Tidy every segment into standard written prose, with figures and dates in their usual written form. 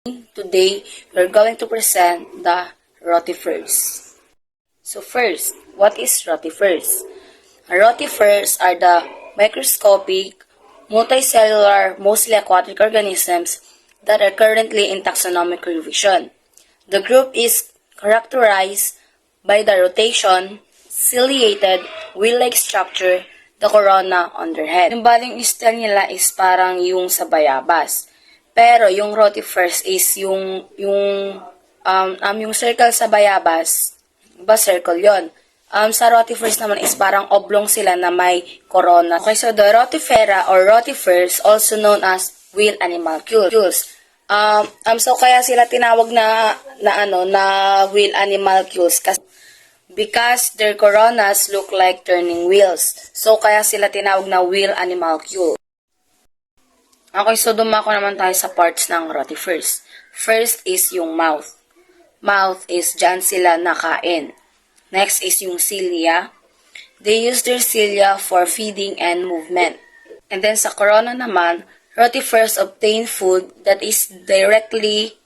Today, we're going to present the Rotifers. So first, what is Rotifers? Rotifers are the microscopic, multicellular, mostly aquatic organisms that are currently in taxonomic revision. The group is characterized by the rotation, ciliated, wheel-like structure, the corona on their head. Yung baling style nila is parang yung sa bayabas. Pero yung rotifers is yung circle sa bayabas, ba circle yon. Sa rotifers naman is parang oblong sila na may corona. Okay, so the rotifera or rotifers, also known as wheel animalcules. So kaya sila tinawag na wheel animalcules because their coronas look like turning wheels. So kaya sila tinawag na wheel animalcule. Okay, so dumako naman tayo sa parts ng rotifers. First is yung mouth. Mouth is dyan sila nakain. Next is yung cilia. They use their cilia for feeding and movement. And then sa corona naman, rotifers obtain food that is directly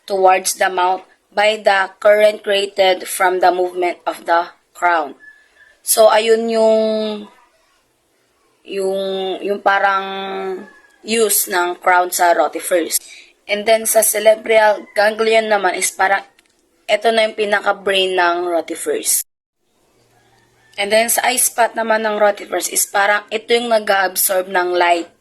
towards the mouth by the current created from the movement of the crown. So ayun yung parang use ng crown sa rotifers. And then sa cerebral ganglion naman is parang ito na yung pinaka-brain ng rotifers. And then sa eye spot naman ng rotifers is parang ito yung nag-absorb ng light.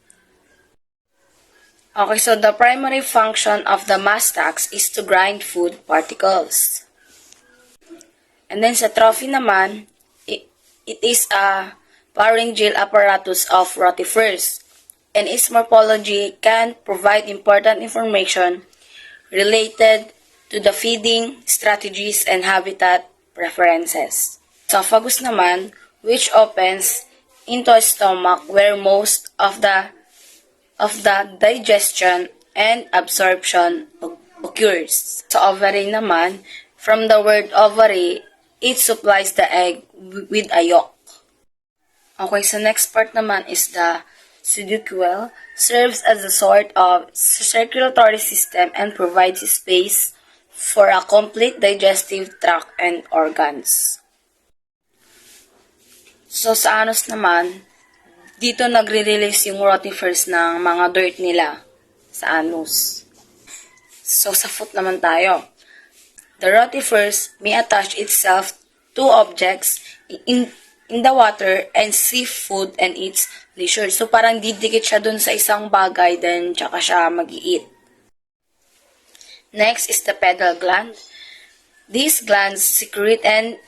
Okay, so the primary function of the mastax is to grind food particles. And then sa trophy naman, it is a pharyngeal apparatus of rotifers. And its morphology can provide important information related to the feeding strategies and habitat preferences. Esophagus naman, which opens into a stomach where most of the digestion and absorption occurs. Sa ovary naman, from the word ovary, it supplies the egg with a yolk. Okay, so next part naman is the pseudocoel, serves as a sort of circulatory system and provides space for a complete digestive tract and organs. So sa anus naman, dito nagre-release yung rotifers ng mga dirt nila sa anus. So sa foot naman tayo. The rotifers may attach itself to objects in the water and see food and eats leisure. So parang didikit siya dun sa isang bagay, then tsaka siya mag-i-eat. Next is the pedal gland. These glands secrete and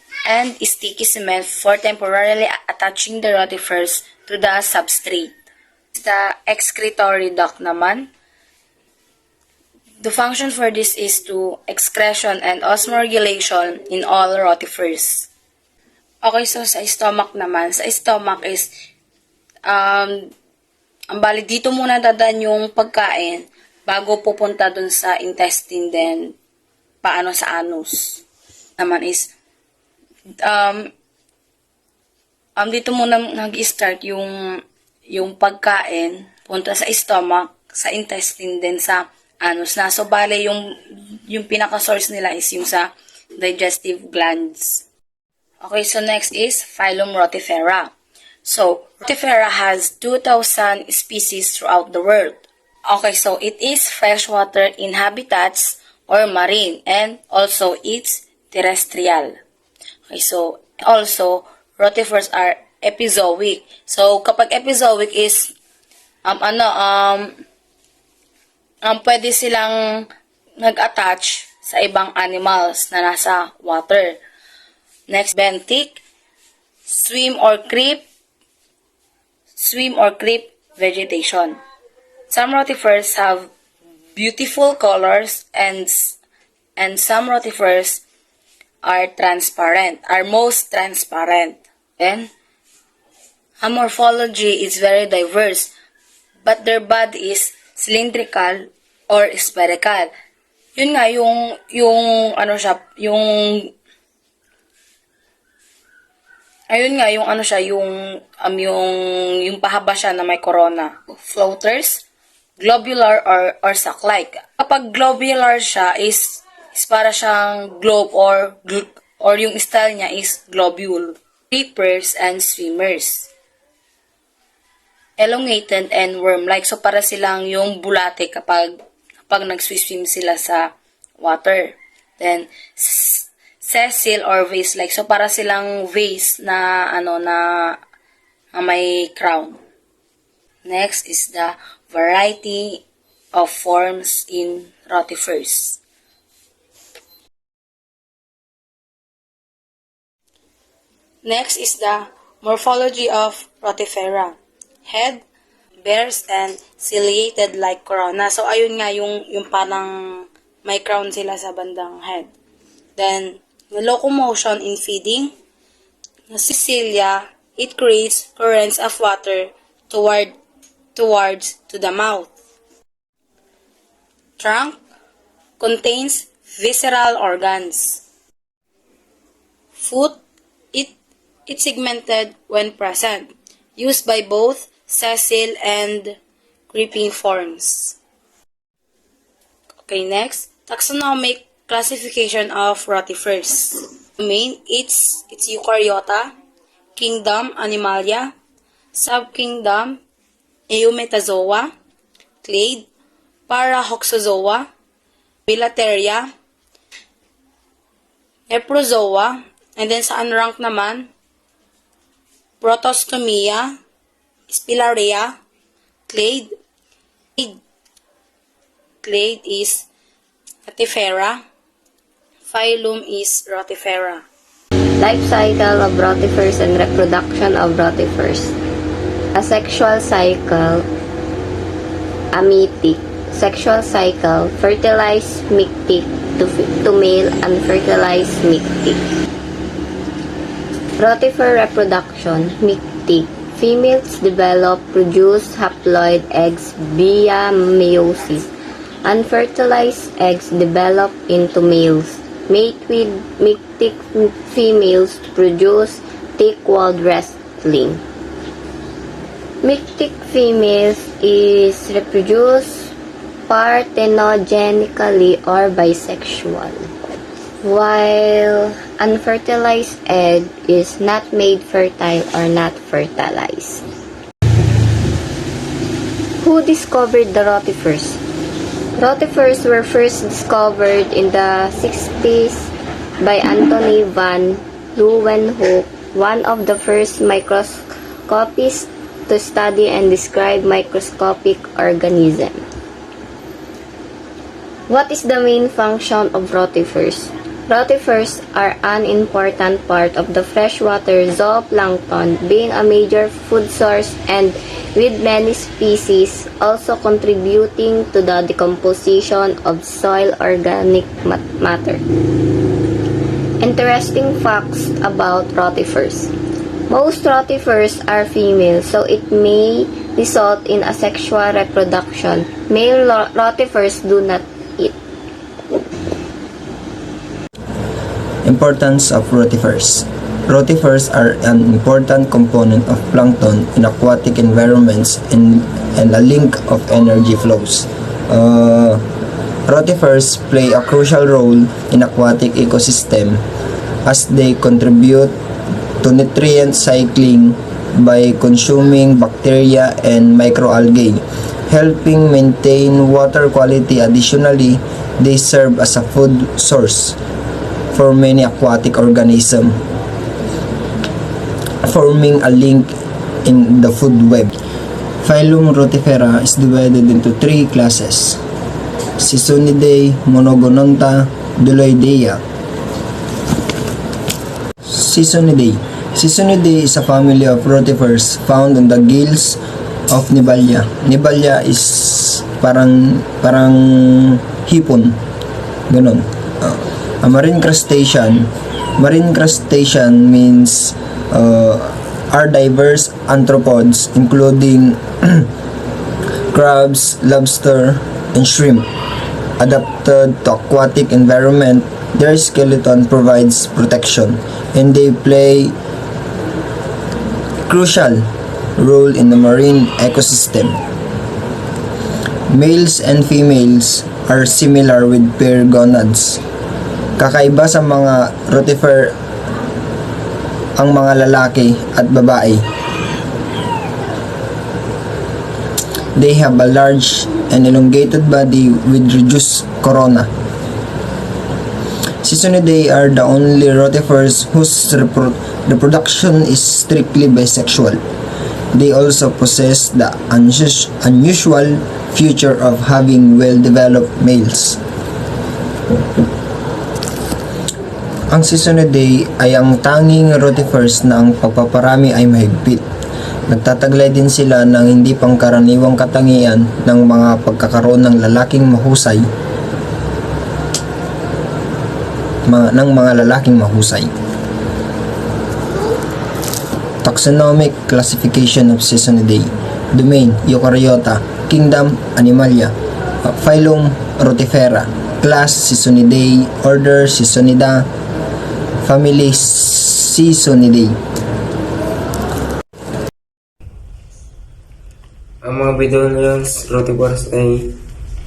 sticky cement for temporarily attaching the rotifers to the substrate. The excretory duct naman. The function for this is to excretion and osmoregulation in all rotifers. Okay, so sa stomach naman, sa stomach is ang bali dito muna dadaan yung pagkain bago pupunta dun sa intestine, then paano sa anus naman is dito muna nag-start yung pagkain punta sa stomach, sa intestine, then sa anus na. So bali yung pinaka-source nila is yung sa digestive glands. Okay, so next is phylum Rotifera. So, Rotifera has 2,000 species throughout the world. Okay, so it is freshwater in habitats or marine, and also it's terrestrial. Okay, so also rotifers are epizoic. So kapag epizoic is pwede silang nag-attach sa ibang animals na nasa water. Next, benthic, swim or creep vegetation. Some rotifers have beautiful colors and some rotifers are most transparent. Then, morphology is very diverse, but their body is cylindrical or spherical. Yun nga, yung pahaba siya na may corona. Floaters, globular or sac-like. Kapag globular siya is para siyang globe or yung style niya is globule. Reapers and swimmers. Elongated and worm-like. So, para silang yung bulate kapag nag-swim sila sa water. Then, sessile or vase-like. So, para silang vase na, na may crown. Next is the variety of forms in rotifers. Next is the morphology of rotifera. Head, bears, and ciliated like corona. So, ayun nga yung parang may crown sila sa bandang head. Then, the locomotion in feeding. The cilia, it creates currents of water towards to the mouth. Trunk contains visceral organs. Foot, it's segmented when present, used by both sessile and creeping forms. Okay, next, taxonomic classification of rotifers. Domain, it's Eukaryota, kingdom, Animalia, subkingdom, Eumetazoa, clade, Parahoxozoa, Bilateria, Leprozoa, and then sa unranked naman, Protostomia, Spilarea, clade. Clade is Rotifera. Phylum is Rotifera. Life cycle of rotifers and reproduction of rotifers. Asexual cycle, amitic. Sexual cycle, fertilized mictic to male, unfertilized mictic. Rotifer reproduction, mictic. Females develop, produce haploid eggs via meiosis. Unfertilized eggs develop into males. Mate with mictic females produce thick-walled wrestling. Mictic females is reproduced parthenogenically or bisexual, while unfertilized egg is not made fertile or not fertilized. Who discovered the rotifers? Rotifers were first discovered in the 60s by Anthony van Leeuwenhoek, one of the first microscopists to study and describe microscopic organisms. What is the main function of rotifers? Rotifers are an important part of the freshwater zooplankton, being a major food source and with many species also contributing to the decomposition of soil organic matter. Interesting facts about rotifers. Most rotifers are female, so it may result in asexual reproduction. Male rotifers do not eat. Importance of rotifers. Rotifers are an important component of plankton in aquatic environments and a link of energy flows. Rotifers play a crucial role in aquatic ecosystem as they contribute to nutrient cycling by consuming bacteria and microalgae, helping maintain water quality. Additionally, they serve as a food source for many aquatic organisms, forming a link in the food web. Phylum Rotifera is divided into three classes: Sisonidae, Monogononta, Duloidea. Sisonidae is a family of rotifers found on the gills of Nibalia. Nibalia is parang hipon, ganun. A marine crustacean means are diverse arthropods including crabs, lobster, and shrimp. Adapted to aquatic environment, their skeleton provides protection and they play crucial role in the marine ecosystem. Males and females are similar with pair gonads. Kakaiba sa mga rotifer ang mga lalaki at babae. They have a large and elongated body with reduced corona. Sisonidae are the only rotifers whose reproduction is strictly bisexual. They also possess the unusual feature of having well-developed males. Ang Sisonidae ay ang tanging rotifers na ang pagpaparami ay mahigpit. Nagtataglay din sila ng hindi pangkaraniwang katangian ng mga pagkakaroon ng lalaking mahusay Taxonomic classification of Sisonidae. Domain, Eukaryota. Kingdom, Animalia. Phylum, Rotifera. Class, Sisonidae. Order, Sisonida. Family, Sisonidae. Ang mga Bedouins Rotifers ay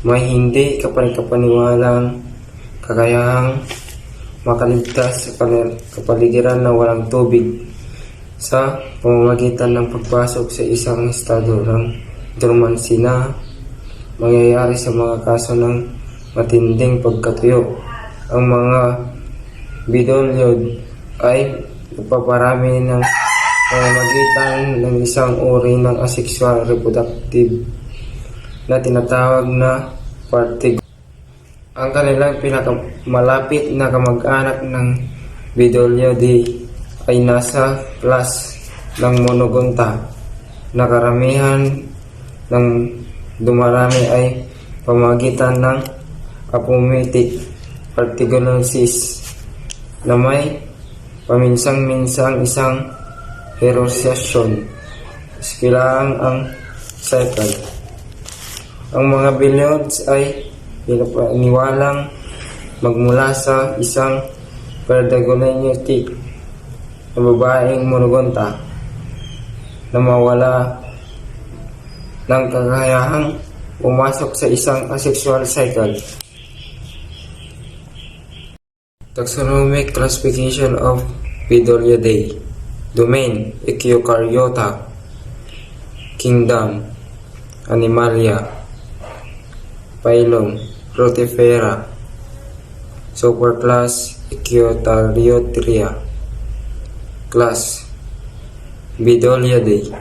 may hindi kapaniwalang kakayahang makaligtas sa kapaligiran na walang tubig sa pamamagitan ng pagpasok sa isang estado ng dormancy na mangyayari sa mga kaso ng matinding pagkatuyo. Ang mga Bedouin ay nagpaparami ng pamamagitan ng isang uri ng asexual reproductive na tinatawag na partigo. Ang kanilang pinakamalapit na kamag-anak ng Bedouinidae ay nasa class ng Monogonta na karamihan ng dumarami ay pamamagitan ng apoptotic partiginosis na may paminsan-minsang isang herociation. Iskilaan ang cycle. Ang mga Bedouins ay pinapaniwalang magmula sa isang pardigonitic na babaeng monogonta na mawala ng kakayahang pumasok sa isang asexual cycle. Taxonomic classification of Bedouinidae. Domain, Eukaryota. Kingdom, Animalia. Phylum, Rotifera. Superclass, Eukaryoteria. Class, Bedouinidae.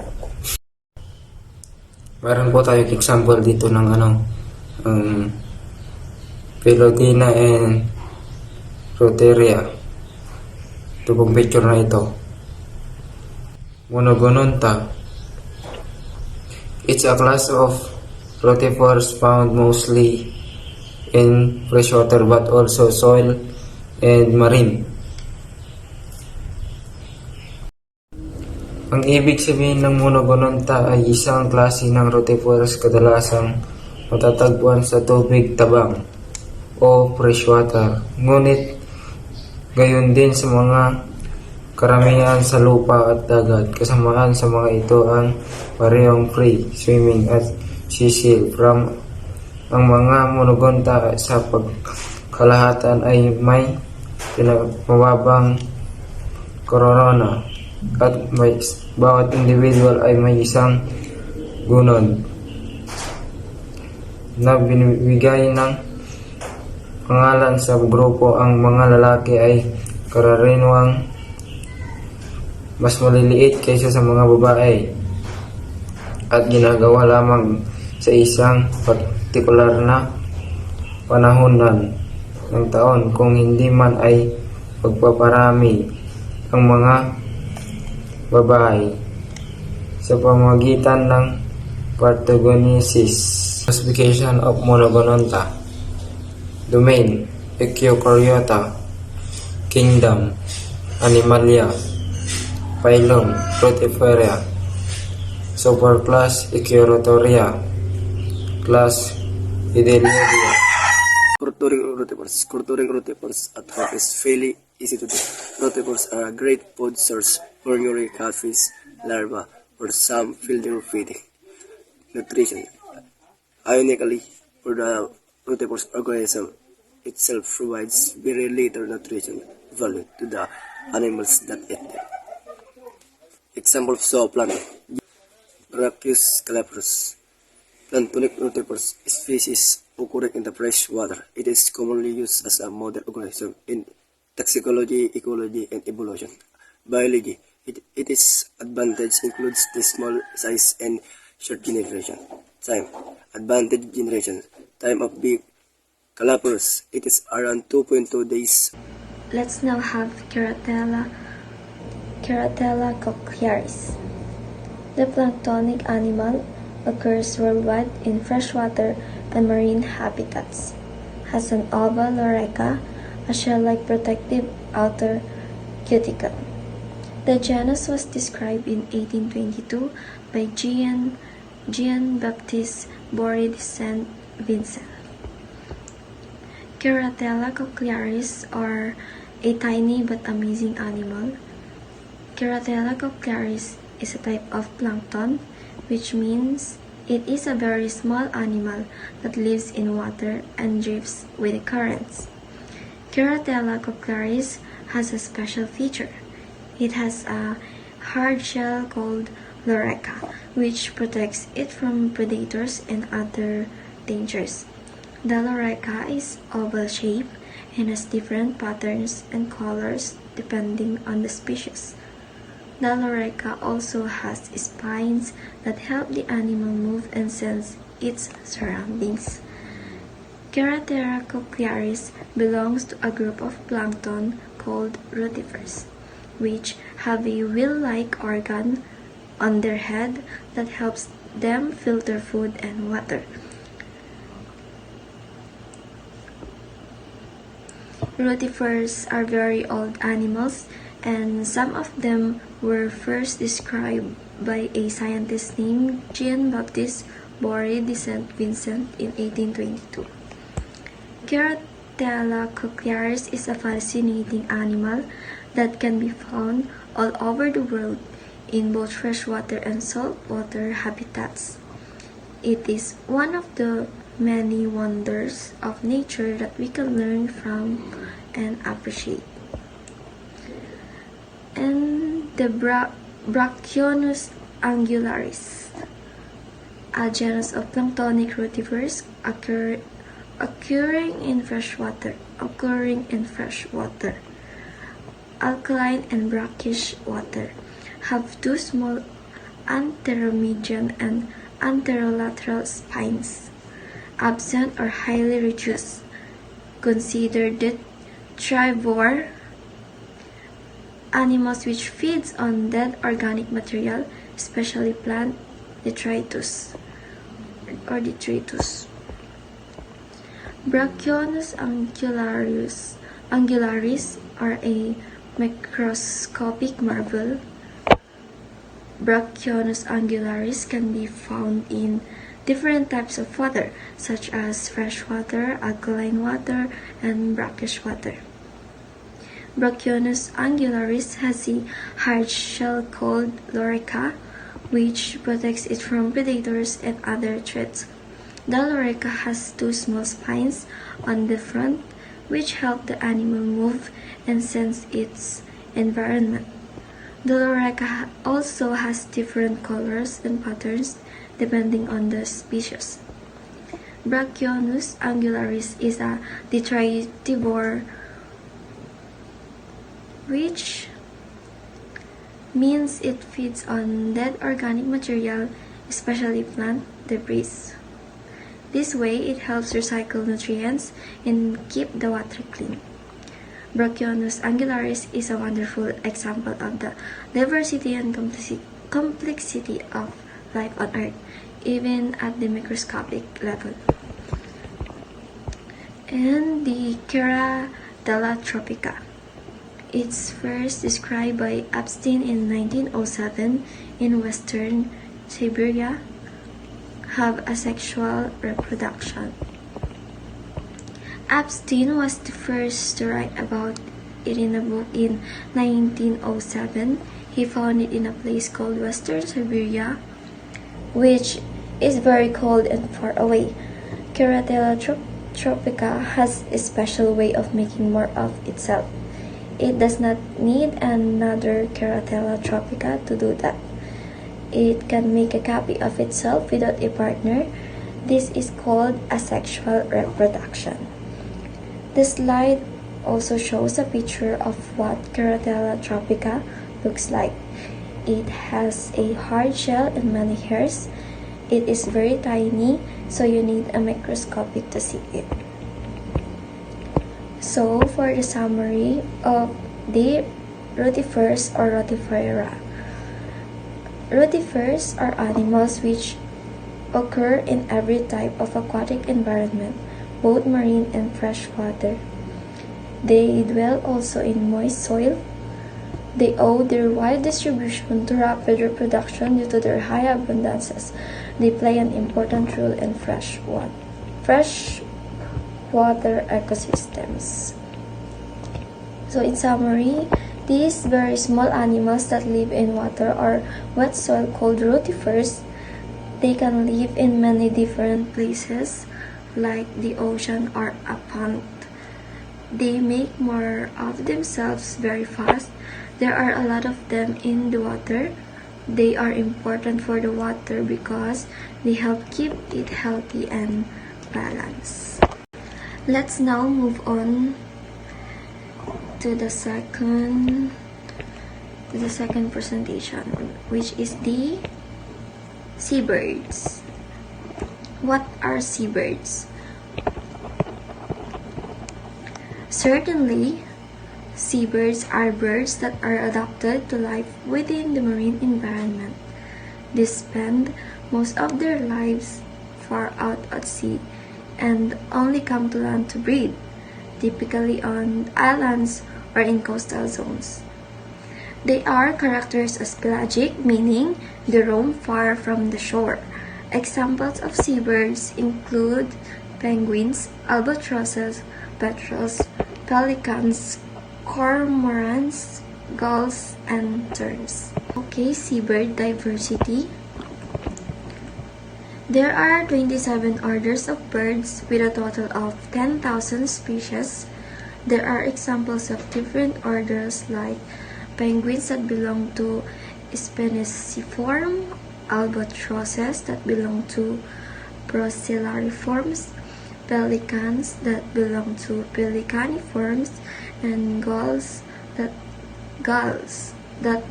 Meron po tayong example dito ng Phylodina and Roteria. Ito pong picture na ito. Monogononta. It's a class of rotifers found mostly in freshwater but also soil and marine. Ang ibig sabihin ng monogononta ay isang klase ng rotifers kadalasang matatagpuan sa tubig tabang o freshwater. Ngunit gayon din sa mga karamihan sa lupa at dagat. Kasamaan sa mga ito ang parehong free swimming at sissil. From ang mga monogonta sa pagkalahatan ay may mababang corona at may bawat individual ay may isang gunod na binibigay ng pangalan sa grupo. Ang mga lalaki ay karaniwang mas maliliit kaysa sa mga babae at ginagawa lamang sa isang partikular na panahonan ng taon, kung hindi man ay pagpaparami ang mga babae sa pamamagitan ng parthenogenesis. Classification of Monogononta. Domain, Eukaryota. Kingdom, Animalia. Phylum, Rotifera. Superclass, Eukaryoteria. Class, Bedouinidae. Culturing rotifers at heart is fairly easy to do. Rotifers are a great food source for young catfish larvae or some feeding. Nutrition. Ironically, for the rotivorous organism itself provides very little nutrition value to the animals that eat them. Example of zooplankton, Brachus calabrus, planktonic rotivorous species occurring in the fresh water. It is commonly used as a model organism in toxicology, ecology, and evolution. Biology. Its advantage includes the small size and short generation time. Advantage generation time of big calabrus. It is around 2.2 days. Let's now have Keratella cochlearis. The planktonic animal occurs worldwide in freshwater and marine habitats. Has an oval lorica, a shell-like protective outer cuticle. The genus was described in 1822 by Jean-Baptiste Bory de Saint Vincent. Keratella cochlearis are a tiny but amazing animal. Keratella cochlearis is a type of plankton, which means it is a very small animal that lives in water and drifts with the currents. Keratella cochlearis has a special feature. It has a hard shell called lorica, which protects it from predators and other dangers. The lorica is oval-shaped and has different patterns and colors depending on the species. The lorica also has spines that help the animal move and sense its surroundings. Keratella cochlearis belongs to a group of plankton called rotifers, which have a wheel-like organ on their head that helps them filter food and water. Rotifers are very old animals, and some of them were first described by a scientist named Jean-Baptiste Bory de Saint Vincent in 1822. Keratella cochlearis is a fascinating animal that can be found all over the world in both freshwater and saltwater habitats. It is one of the many wonders of nature that we can learn from and appreciate. And the Brachionus angularis, a genus of planktonic rotifers occurring in freshwater, alkaline and brackish water, have two small anteromedian and anterolateral spines, absent or highly reduced, considered detrivore animals which feeds on dead organic material, especially plant detritus or detritus. Brachionus angularis are a microscopic marvel. Brachionus angularis can be found in different types of water, such as freshwater, alkaline water, and brackish water. Brachionus angularis has a hard shell called lorica, which protects it from predators and other threats. The lorica has two small spines on the front, which help the animal move and sense its environment. The lorica also has different colors and patterns depending on the species. Brachionus angularis is a detritivore, which means it feeds on dead organic material, especially plant debris. This way, it helps recycle nutrients and keep the water clean. Brachionus angularis is a wonderful example of the diversity and complexity of life on Earth, even at the microscopic level. And the Keratella tropica. It's first described by Epstein in 1907 in western Siberia, have asexual reproduction. Epstein was the first to write about it in a book in 1907. He found it in a place called Western Siberia, which is very cold and far away. Keratella tropica has a special way of making more of itself. It does not need another Keratella tropica to do that. It can make a copy of itself without a partner. This is called asexual reproduction. The slide also shows a picture of what Keratella tropica looks like. It has a hard shell and many hairs. It is very tiny, so you need a microscope to see it. So, for the summary of the rotifers or rotifera. Rotifers are animals which occur in every type of aquatic environment, both marine and freshwater. They dwell also in moist soil. They owe their wide distribution to rapid reproduction due to their high abundances. They play an important role in freshwater ecosystems. So in summary, these very small animals that live in water or wet soil called rotifers, they can live in many different places like the ocean or a pond. They make more of themselves very fast. There are a lot of them in the water. They are important for the water because they help keep it healthy and balanced. Let's now move on to the second presentation, which is the seabirds. What are seabirds? Certainly, seabirds are birds that are adapted to life within the marine environment. They spend most of their lives far out at sea and only come to land to breed, typically on islands or in coastal zones. They are characterized as pelagic, meaning they roam far from the shore. Examples of seabirds include penguins, albatrosses, petrels, pelicans, cormorants, gulls, and terns. Okay, seabird diversity. There are 27 orders of birds with a total of 10,000 species. There are examples of different orders like penguins that belong to Spinaciform, albatrosses that belong to Procellariforms, pelicans that belong to Pelicaniforms, and gulls that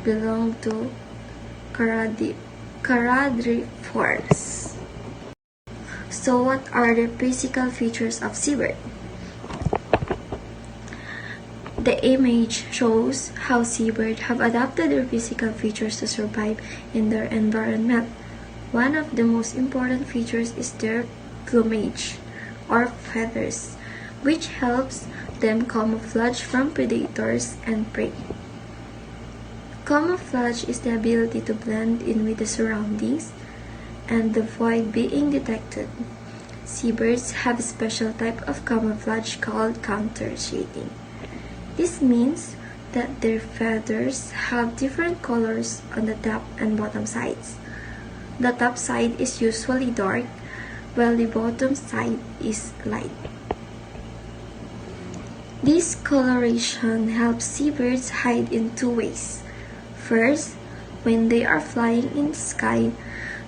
belong to Caradriforms. So what are the physical features of seabird? The image shows how seabirds have adapted their physical features to survive in their environment. One of the most important features is their plumage, or feathers, which helps them camouflage from predators and prey. Camouflage is the ability to blend in with the surroundings and avoid being detected. Seabirds have a special type of camouflage called countershading. This means that their feathers have different colors on the top and bottom sides. The top side is usually dark, while the bottom side is light. This coloration helps seabirds hide in two ways. First, when they are flying in the sky,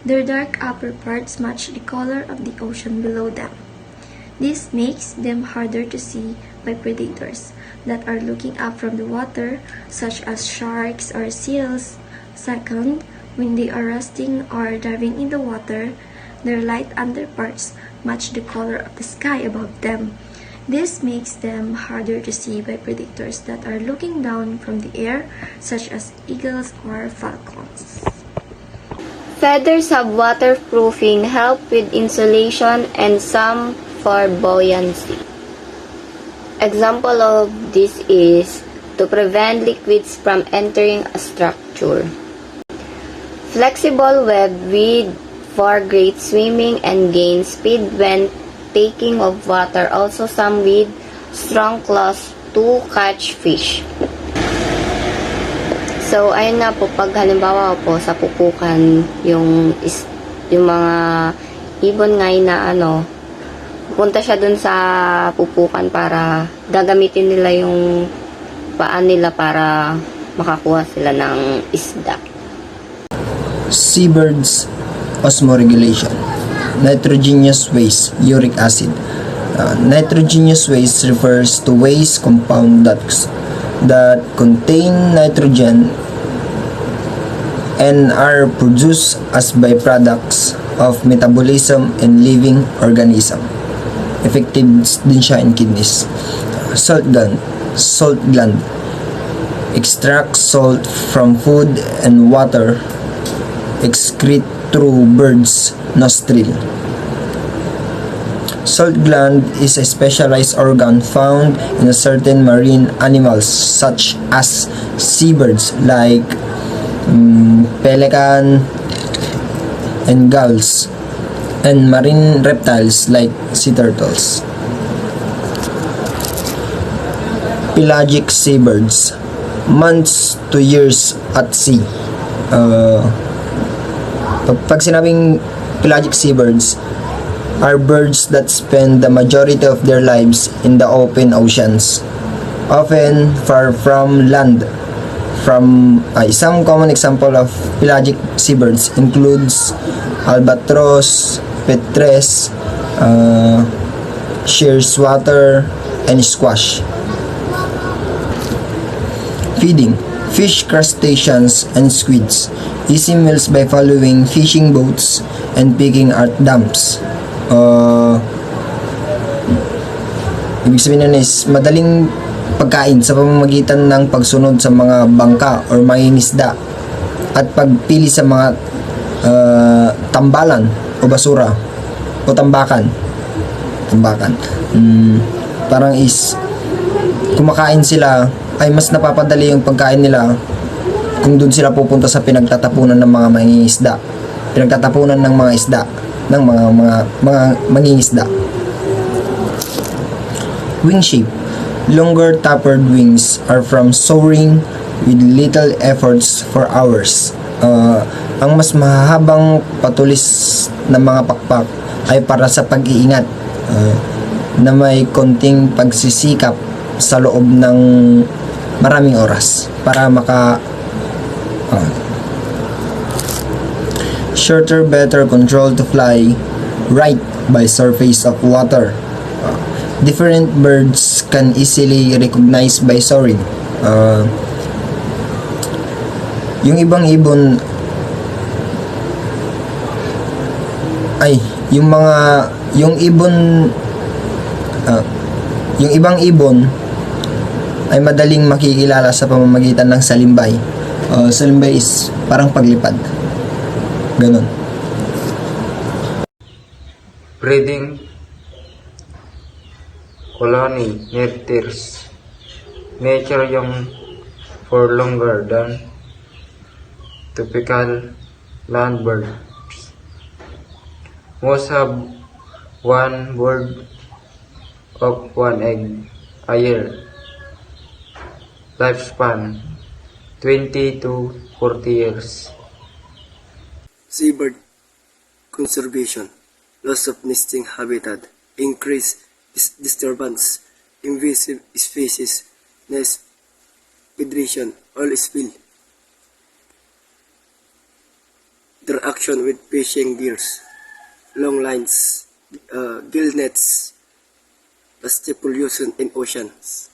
their dark upper parts match the color of the ocean below them. This makes them harder to see by predators that are looking up from the water, such as sharks or seals. Second, when they are resting or diving in the water, their light underparts match the color of the sky above them. This makes them harder to see by predators that are looking down from the air, such as eagles or falcons. Feathers have waterproofing, help with insulation, and some for buoyancy. Example of this is to prevent liquids from entering a structure. Flexible web for great swimming and gain speed when taking of water. Also some with strong claws to catch fish. So, ayun nga po, pag halimbawa po sa pupukan, yung mga ibon ngay na Pupunta siya dun sa pupukan para gagamitin nila yung paan nila para makakuha sila ng isda. Seabirds osmoregulation. Nitrogenous waste, uric acid. Nitrogenous waste refers to waste compound that contain nitrogen and are produced as byproducts of metabolism in living organism. Effective din siya in kidneys. Salt gland. Extract salt from food and water. Excrete through birds' nostril. Salt gland is a specialized organ found in certain marine animals such as seabirds like pelican and gulls, and marine reptiles like sea turtles. Pelagic seabirds, months to years at sea. Pag sinabing pelagic seabirds, are birds that spend the majority of their lives in the open oceans, often far from land. Some common example of pelagic seabirds includes albatross, petrels, shearswater, and squash. Feeding. Fish, crustaceans, and squids. Easy meals by following fishing boats and picking at dams. Ibig sabihin nun is madaling pagkain sa pamamagitan ng pagsunod sa mga bangka or mangingisda at pagpili sa mga tambalan o basura o tambakan. Parang is kumakain sila, ay mas napapadali yung pagkain nila kung doon sila pupunta sa pinagtatapunan ng mga mangingisda, pinagtatapunan ng mga isda ng mga mangingisda. Wing shape. Longer tapered wings are from soaring with little efforts for hours. Ang mas mahabang patulis na mga pakpak ay para sa pag-iingat na may konting pagsisikap sa loob ng maraming oras para shorter, better control to fly right by surface of water. Different birds can easily recognize by soaring. Yung ibang ibon yung ibang ibon ay madaling makikilala sa pamamagitan ng salimbay. Salimbay is parang paglipad. Ganon. Breeding colony nurtures mature young for longer than typical land birds. Most have one bird of one egg a year. Lifespan 20 to 40 years. Seabird conservation, loss of nesting habitat, increased disturbance, invasive species, nest predation, oil spill, interaction with fishing gears, long lines, gill nets, plastic pollution in oceans.